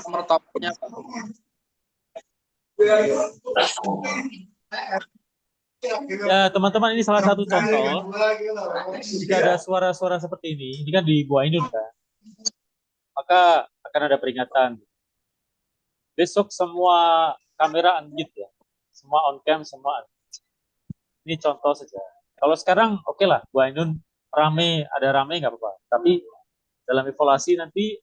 Nomor topnya ya teman-teman, ini salah satu contoh. Jika ada suara-suara seperti ini kan di Gua Ainun kan, maka akan ada peringatan. Besok semua kamera unmute ya, semua on cam, semua. Ini contoh saja. Kalau sekarang oke lah, Gua Ainun rame, ada rame nggak apa-apa. Tapi dalam evaluasi nanti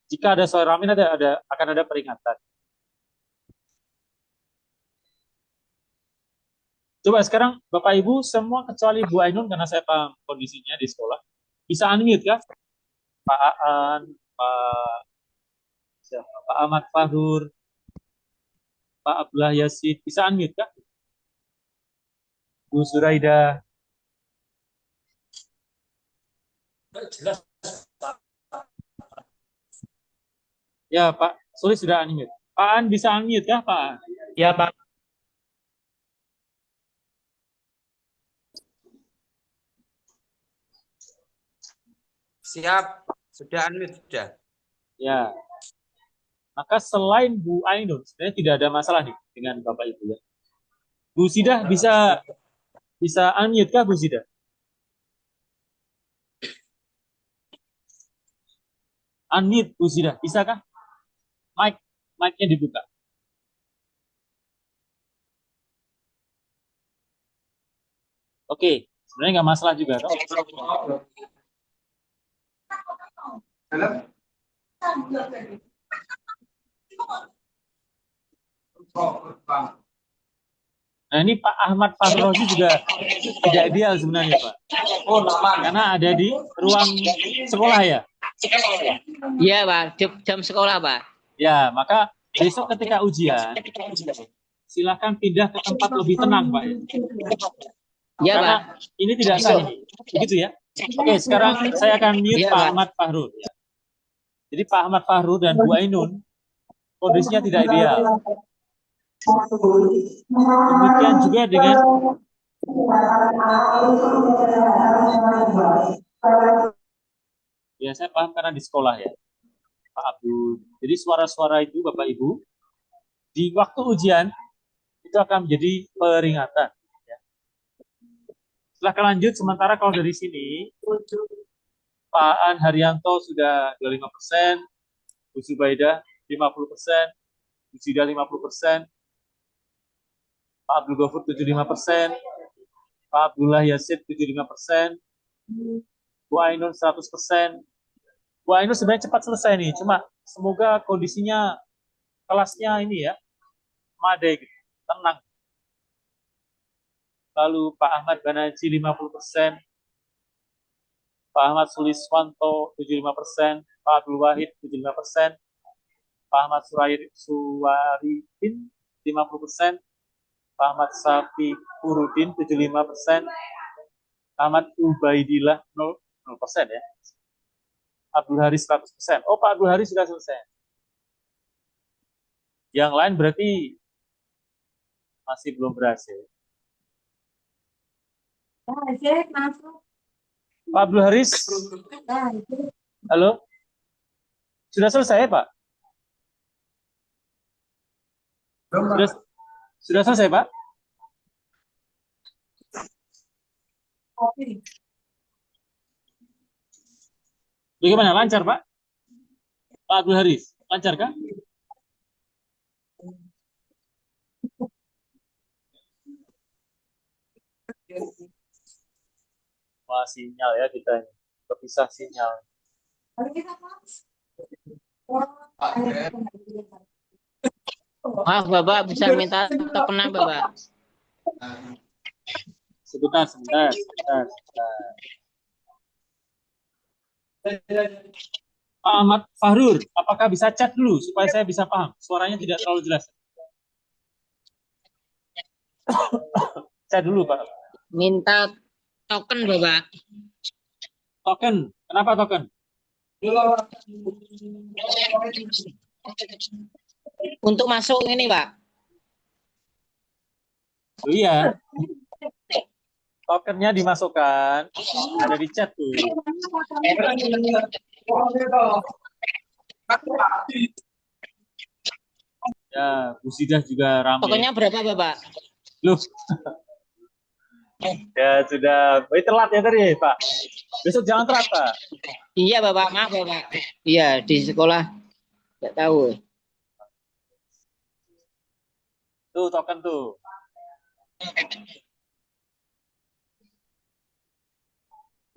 jika ada suara rame akan ada peringatan. Coba sekarang Bapak Ibu semua kecuali Bu Ainun, karena saya paham kondisinya di sekolah, bisa unmute kan? Pak Aan, Pak Ahmad Fahrur, Pak Abdullah Yasid, bisa unmute kan? Bu Suraida. Jelas. Ya Pak Sulis sudah unmute. Pak Aan bisa unmute kah Pak? Ya Pak. siap, sudah unmute sudah. Ya. Maka selain Bu Ainun, sebenarnya tidak ada masalah nih dengan Bapak Ibu ya. Bu Sidah bisa unmute kah Bu Sidah? Unmute Bu Sidah, bisa kah? Mic-nya dibuka. Oke, sebenarnya nggak masalah juga toh. Nah ini Pak Ahmad Fahrozi juga tidak ideal sebenarnya Pak. Karena ada di ruang sekolah ya. Iya Pak, jam sekolah Pak. Ya, maka besok ketika ujian, silakan pindah ke tempat lebih tenang Pak. Iya Karena Pak. ini tidak sah ini. Begitu ya. Oke, sekarang saya akan mute Iya, Pak Pak. Ahmad Fahrur. Ya. Jadi Pak Ahmad Fahrur dan Bu Ainun kondisinya tidak ideal. Demikian juga dengan ya saya paham karena di sekolah ya Pak Abdul. Jadi suara-suara itu Bapak Ibu di waktu ujian itu akan menjadi peringatan. Ya. Silahkan lanjut. Sementara kalau dari sini Pak An Haryanto sudah 25%, Bu Subaidah 50%, Bu Sida 50%, Pak Abdul Ghafur 75%, Pak Abdullah Yasid 75%, Bu Ainun 100%. Bu Ainun sebenarnya cepat selesai nih, cuma semoga kondisinya kelasnya ini ya, madai, gitu, tenang. Lalu Pak Ahmad Banaji 50%, Pak Ahmad Suliswanto 75%, Pak Abdul Wahid 75%, Pak Ahmad Suwaridin 50%, Pak Ahmad Safi Kurudin 75%, Ahmad Ubaidillah 0% ya. Abdul Haris 100%. Oh, Pak Abdul Haris sudah selesai. Yang lain berarti masih belum berhasil. Pak Abdul Haris. Halo? Sudah selesai, Pak? Sudah selesai, Pak? Bagaimana? Lancar, Pak? Pak Abdul Haris, lancar kah? Wah, sinyal ya kita ini. Terpisah sinyal. Maaf Bapak, bisa minta tokennya Bapak. Sebentar. Pak Ahmad Fahrur, apakah bisa chat dulu supaya saya bisa paham? Suaranya tidak terlalu jelas. Chat dulu, Pak. Minta token, Bapak. Token. Kenapa token? Untuk masuk ini, Pak. Oh iya, tokennya dimasukkan. Ada di chat tuh. Ya, Bu Sidah juga rame. Tokennya berapa, Bapak? Loh, ya sudah. Telat ya tadi, Pak. Besok jangan telat, Pak. Iya, Bapak. Maaf, Bapak. Iya, di sekolah. Nggak tahu. Tuh, token tuh.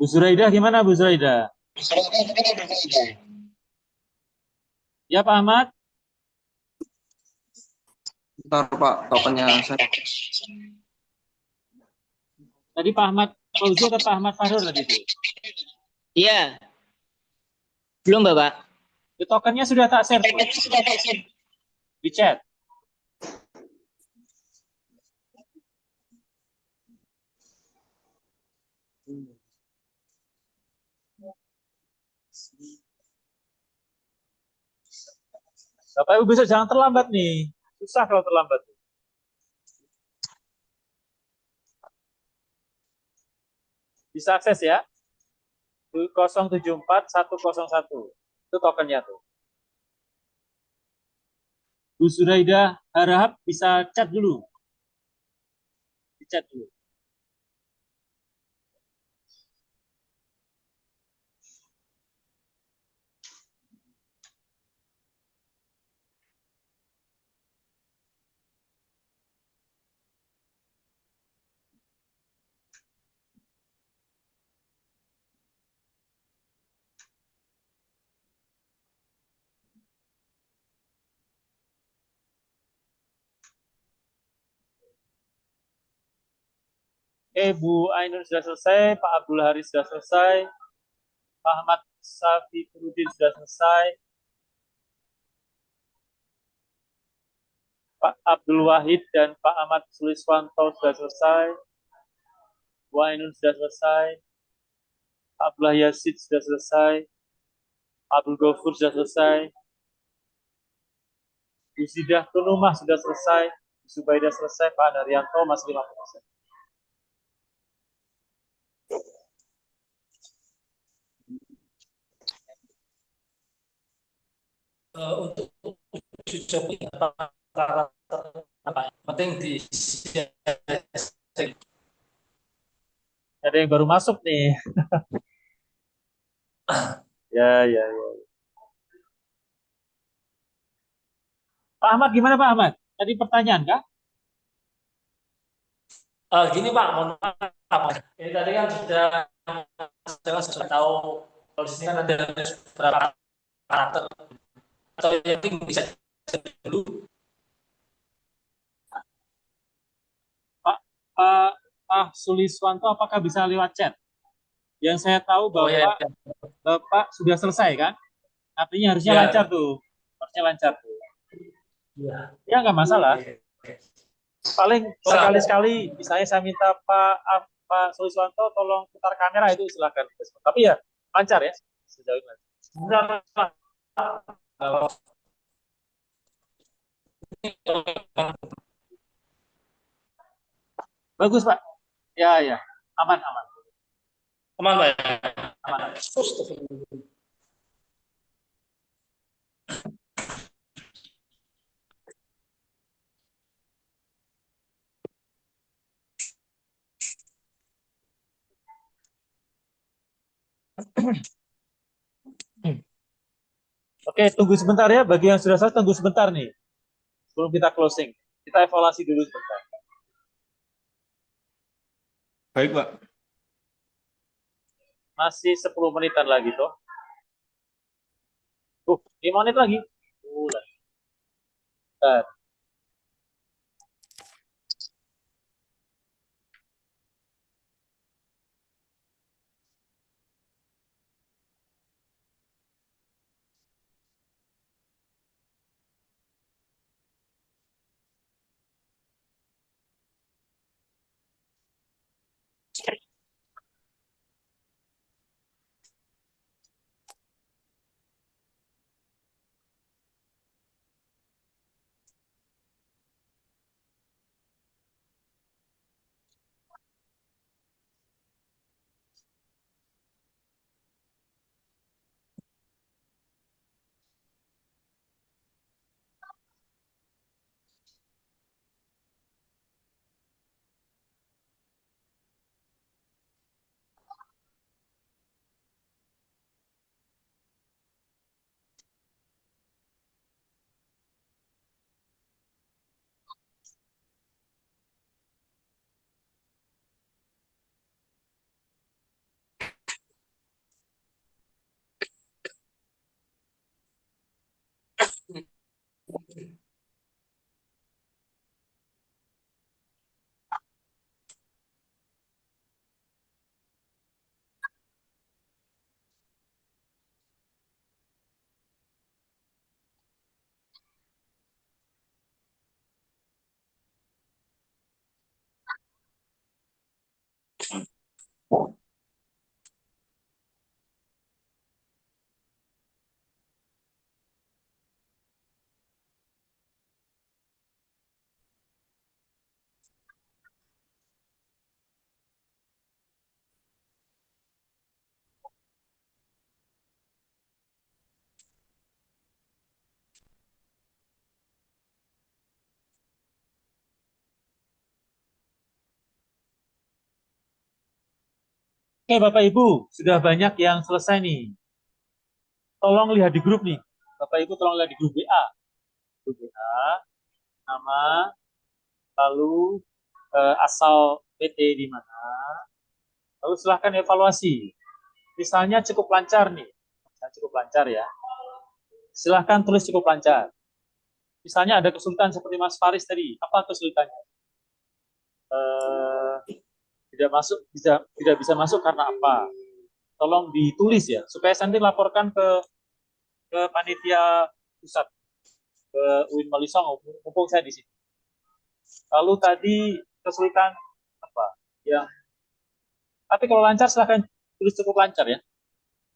Bu Zuraida gimana, Bu Zuraida? Ya, Pak Ahmad? Bentar Pak, tokennya saya. Tadi Pak Ahmad Fauzi atau Pak Ahmad Fahrul tadi itu? Iya. Belum, Bapak. Itu tokennya sudah tak share tuh, di chat. Bapak Ibu besok jangan terlambat nih. Susah kalau terlambat. Bisa akses ya. 074101. Itu tokennya tuh. Bu Zuraida harap bisa chat dulu. Di chat dulu. Bu Ainun sudah selesai, Pak Abdul Haris sudah selesai, Pak Ahmad Safi Kurudin sudah selesai, Pak Abdul Wahid dan Pak Ahmad Suliswanto sudah selesai, Bu Ainun sudah selesai, Pak Abdullah Yasid sudah selesai, Pak Abdul Ghafur sudah selesai, Bu Sidah Tunumah sudah selesai, Bu Subaidah selesai, Pak Daryanto masih 50%. Untuk uji coba apa penting di Ada yang baru masuk nih. Ya, ya, ya. Pak Ahmad gimana Pak Ahmad? Tadi pertanyaan kah? gini Pak, mohon maaf. Ini tadi kan saya sudah tahu kalau di sini kan ada beberapa karakter atau yang bisa dulu. Pak Suliswanto apakah bisa lewat chat? Yang saya tahu Oh ya, Bapak ya. Bapak sudah selesai kan? Artinya harusnya Ya. lancar tuh. Harusnya lancar tuh. Ya. Ya nggak masalah. Paling sekali-sekali misalnya saya minta Pak Suliswanto tolong putar kamera itu silakan. Tapi ya lancar ya sejauh ini. Bagus Pak. Ya ya aman aman. Aman Pak. Aman. Oke, tunggu sebentar ya. Bagi yang sudah selesai, tunggu sebentar nih. Sebelum kita closing. Kita evaluasi dulu sebentar. Baik Pak. Masih 10 menitan lagi tuh. 5 menit lagi. Bentar. Oke, Bapak Ibu, sudah banyak yang selesai nih. Tolong lihat di grup nih. Bapak Ibu tolong lihat di grup WA. Grup WA, nama, lalu asal PT di mana. Lalu silahkan evaluasi. Misalnya cukup lancar nih. Misalnya cukup lancar ya. Silahkan tulis cukup lancar. Misalnya ada kesulitan seperti Mas Faris tadi. Apa kesulitannya? Tidak masuk, tidak bisa masuk karena apa? Tolong ditulis ya, supaya nanti laporkan ke panitia pusat, ke UIN Malisong, mumpung saya di sini. Lalu tadi kesulitan apa? Yang tapi kalau lancar silahkan tulis cukup lancar ya,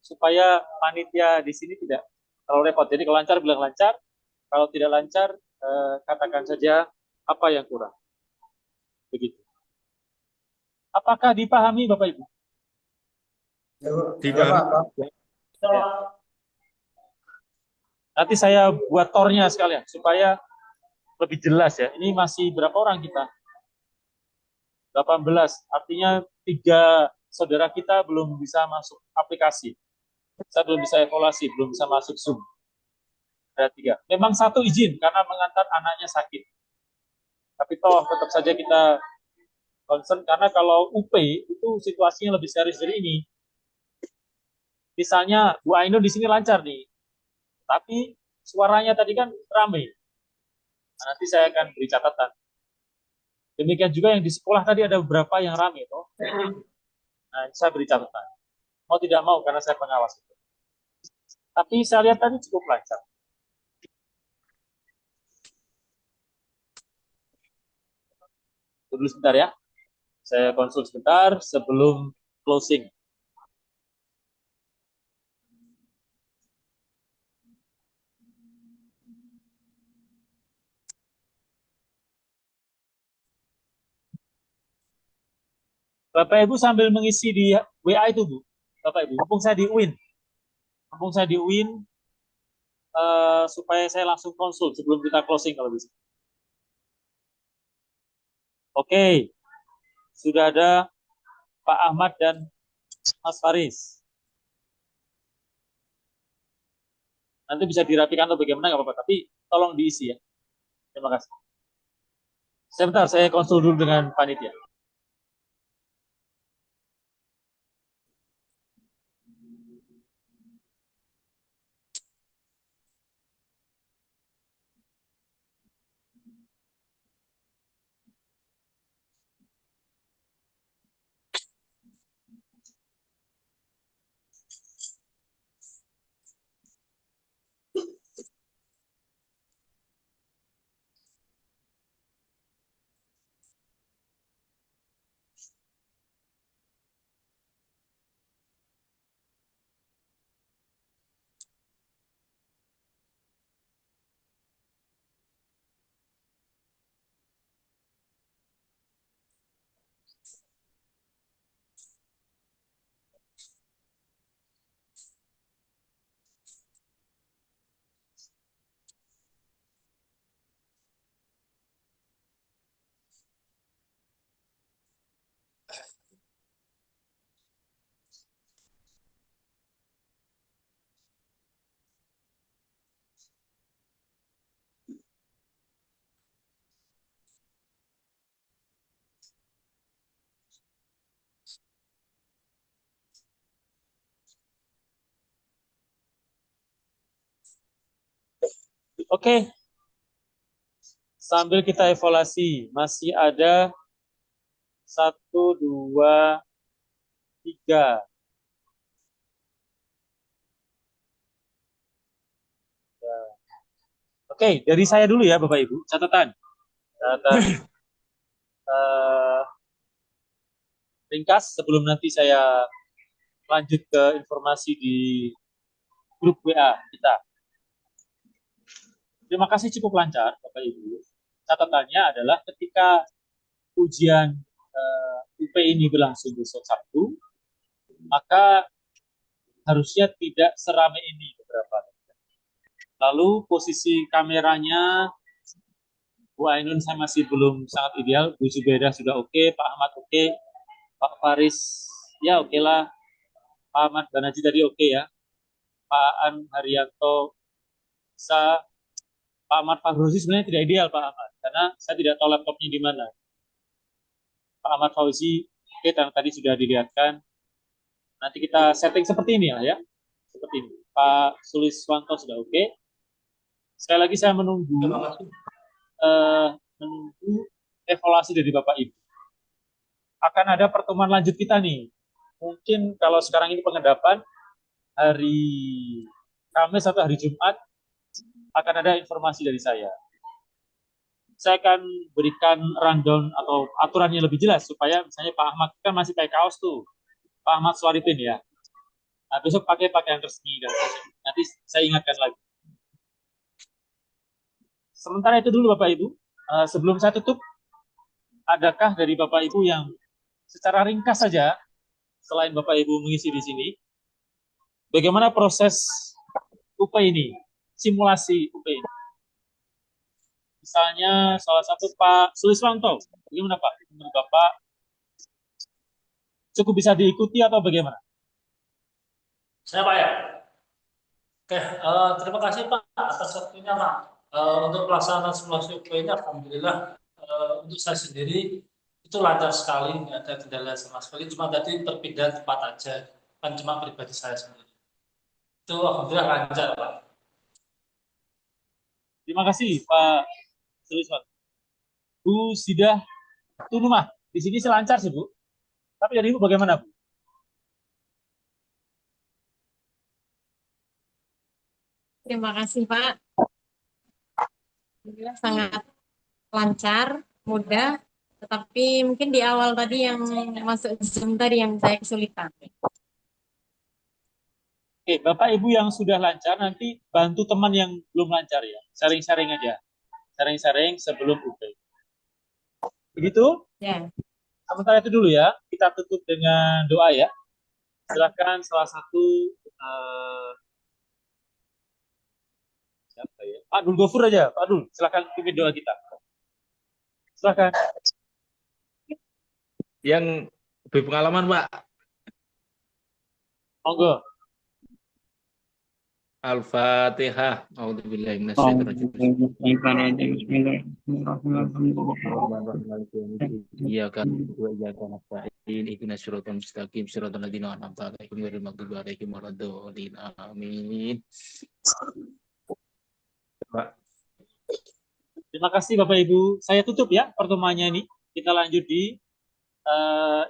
supaya panitia di sini tidak terlalu repot. Jadi kalau lancar bilang lancar, kalau tidak lancar katakan saja apa yang kurang. Begitu. Apakah dipahami Bapak Ibu? Tidak. Ya. Nanti saya buat tornya sekalian supaya lebih jelas ya. Ini masih berapa orang kita? 18. Artinya 3 saudara kita belum bisa masuk aplikasi. Saya belum bisa evaluasi, belum bisa masuk Zoom. Ada 3. Memang 1 izin karena mengantar anaknya sakit. Tapi toh tetap saja kita concern karena kalau UP itu situasinya lebih serius dari ini. Misalnya Bu Ainun di sini lancar nih, tapi suaranya tadi kan ramai. Nah, nanti saya akan beri catatan. Demikian juga yang di sekolah tadi ada beberapa yang ramai toh. Nah, saya beri catatan. Mau tidak mau karena saya pengawas itu. Tapi saya lihat tadi cukup lancar. Tunggu sebentar ya. Saya konsul sebentar sebelum closing. Bapak Ibu sambil mengisi di WA itu, Bu. Bapak Ibu, mumpung saya di UIN. Mumpung saya di UIN, supaya saya langsung konsul sebelum kita closing kalau bisa. Oke, sudah ada Pak Ahmad dan Mas Faris. Nanti bisa dirapikan atau bagaimana nggak apa-apa, tapi tolong diisi ya. Terima kasih. Sebentar, saya konsul dulu dengan panitia. Oke, sambil kita evaluasi, masih ada 1, 2, 3. Oke, dari saya dulu ya Bapak Ibu, catatan. Eh, ringkas sebelum nanti saya lanjut ke informasi di grup WA kita. Terima kasih cukup lancar Bapak Ibu. Catatannya adalah ketika ujian UP ini berlangsung besok Sabtu, maka harusnya tidak seramai ini beberapa. Lalu posisi kameranya Bu Ainun saya masih belum sangat ideal, Bu Zubaidah sudah oke, Pak Ahmad oke, Pak Faris Ya oke lah. Pak Ahmad Banaji tadi oke ya. Pak An Haryanto bisa. Pak Ahmad Fahruzi sebenarnya tidak ideal Pak Ahmad, karena saya tidak tahu laptopnya di mana. Pak Ahmad Fauzi, oke, tadi sudah dilihatkan. Nanti kita setting seperti ini ya. Seperti ini. Pak Suliswanto sudah oke. Sekali lagi saya menunggu evaluasi dari Bapak Ibu. Akan ada pertemuan lanjut kita nih. Mungkin kalau sekarang ini pengendapan, hari Kamis atau hari Jumat akan ada informasi dari saya. Saya akan berikan rundown atau aturannya lebih jelas supaya misalnya Pak Ahmad kan masih pakai kaos tuh, Pak Ahmad Swaripin ya. Nah, besok pakai pakaian resmi dan nanti saya ingatkan lagi. Sementara itu dulu Bapak Ibu, sebelum saya tutup, adakah dari Bapak Ibu yang secara ringkas saja, selain Bapak Ibu mengisi di sini, bagaimana proses UP ini, simulasi UP ini? Misalnya salah satu Pak Suliswanto, bagaimana Pak? Menurut Bapak cukup bisa diikuti atau bagaimana? Saya Pak ya. Oke, terima kasih Pak atas waktunya Pak. Untuk pelaksanaan simulasi UP ini alhamdulillah untuk saya sendiri itu lancar sekali, nggak ada kendala sama sekali. Cuma tadi terpindah tempat aja, kan cuma pribadi saya sendiri. Itu alhamdulillah lancar Pak. Terima kasih Pak Suliswanto. Bu Sidah Tunumah, di sini sih lancar sih Bu. Tapi dari Ibu bagaimana Bu? Terima kasih Pak. Alhamdulillah sangat lancar, mudah, tetapi mungkin di awal tadi yang masuk Zoom tadi yang saya kesulitan. Oke, Bapak Ibu yang sudah lancar nanti bantu teman yang belum lancar ya. Sharing-sharing aja. Sharing-sharing sebelum UP. Begitu? Ya. Sementara itu dulu ya. Kita tutup dengan doa ya. Silakan salah satu siapa ya? Pak Dul Gofur aja. Pak Dul, silakan pimpin doa kita. Silakan. Yang lebih pengalaman Pak. Monggo. Al-Fatihah. A'udzubillahi minasyaitonir rajim. Iyyaka na'budu wa iyyaka nasta'in. Ihdinas siratal mustaqim, siratal ladzina an'amta 'alaihim ghairil maghdubi 'alaihim waladdallin. Amin. Pak. Terima kasih Bapak Ibu. Saya tutup ya pertemuannya ini. Kita lanjut di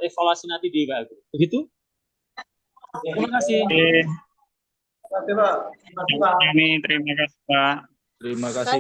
evaluasi nanti di Bapak. Begitu? Terima kasih. Terima kasih Pak. Terima kasih Pak. Terima kasih.